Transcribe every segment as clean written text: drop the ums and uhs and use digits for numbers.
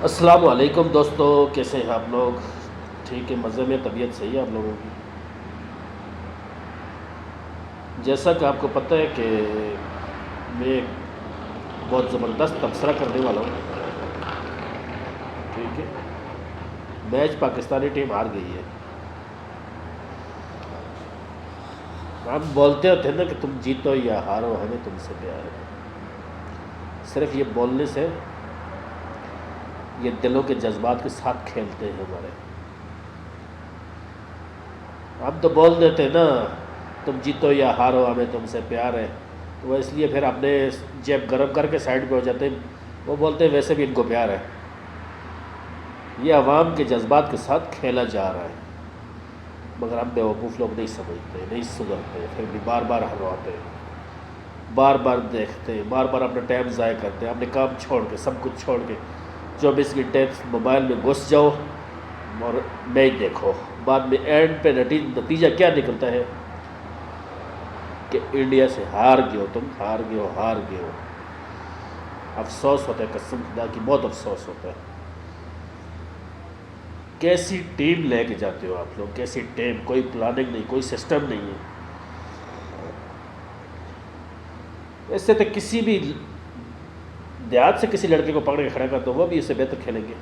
अस्सलाम वालेकुम दोस्तों, कैसे हैं आप लोग? ठीक है, मज़े में, तबीयत सही है आप लोगों की? जैसा कि आपको पता है कि मैं एक बहुत ज़बरदस्त तबसरा करने वाला हूँ। ठीक है, मैच पाकिस्तानी टीम हार गई है। हम बोलते होते हैं ना कि तुम जीतो या हारो, हमें तुमसे प्यार है। सिर्फ ये बोलने से ये दिलों के जज्बात के साथ खेलते हैं हमारे। हम तो बोल देते हैं ना, तुम जीतो या हारो हमें तुमसे प्यार है, तो वह इसलिए फिर अपने जेब गर्म करके साइड पे हो जाते हैं। वो बोलते हैं वैसे भी इनको प्यार है। ये आवाम के जज्बात के साथ खेला जा रहा है, मगर हम बेवकूफ़ लोग नहीं समझते, नहीं सुधरते, फिर भी बार बार हरवाते हैं, बार बार देखते हैं, बार बार अपना टाइम ज़ाय करते हैं, अपने काम छोड़ के, सब कुछ छोड़ के 24 घंटे मोबाइल में घुस जाओ और मैच देखो। बाद में एंड पे नतीजा क्या निकलता है कि इंडिया से हार गए हो, तुम हार गए हो, हार गए हो। अफसोस होता है, कसम खुदा की बहुत अफसोस होता है। कैसी टीम लेके जाते हो आप लोग, कैसी टीम, कोई प्लानिंग नहीं, कोई सिस्टम नहीं है। इससे तो किसी भी देहात से किसी लड़के को पकड़ के खड़ा कर दो, वो भी इससे बेहतर खेलेंगे।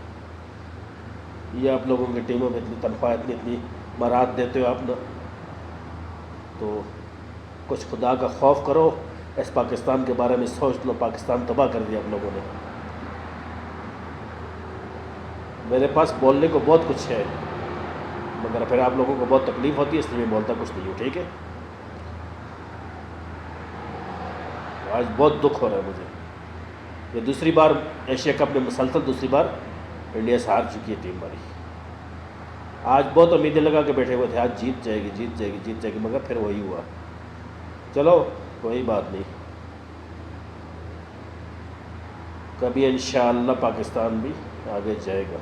ये आप लोगों की टीमों में इतनी तनख्वाह, इतनी इतनी बारात देते हो आप ना, तो कुछ खुदा का खौफ करो। इस पाकिस्तान के बारे में सोच लो, पाकिस्तान तबाह कर दिया आप लोगों ने। मेरे पास बोलने को बहुत कुछ है, मगर फिर आप लोगों को बहुत तकलीफ़ होती है, इसलिए मैं बोलता कुछ नहीं हूँ। ठीक है, आज बहुत दुख हो रहा है मुझे। ये दूसरी बार एशिया कप में मुसलसल दूसरी बार इंडिया से हार चुकी है टीम हमारी। आज बहुत उम्मीदें लगा के बैठे हुए थे, आज जीत जाएगी, जीत जाएगी, जीत जाएगी, मगर फिर वही हुआ। चलो कोई बात नहीं, कभी इंशाअल्लाह पाकिस्तान भी आगे जाएगा।